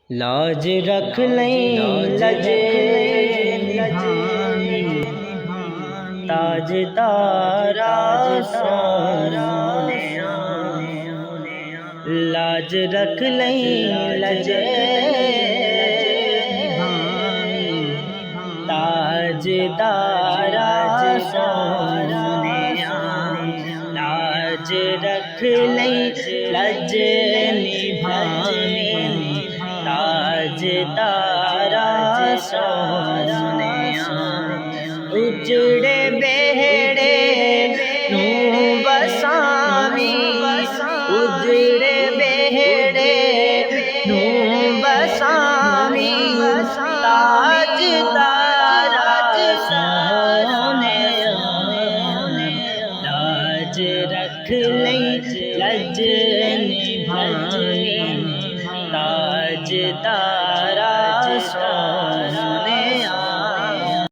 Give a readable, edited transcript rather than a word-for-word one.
लाज रख लें लज निभानी ताजदारा सोने लाज रख लें लज निभानी ताजदारा सोने लाज रख लें लज निभानी ताजदारा सोने उजड़े बेहड़े नू बसावी उजड़े बेहड़े नू बसावी ताजदारा सोने लाज रख ले लज निभानी ताजदारा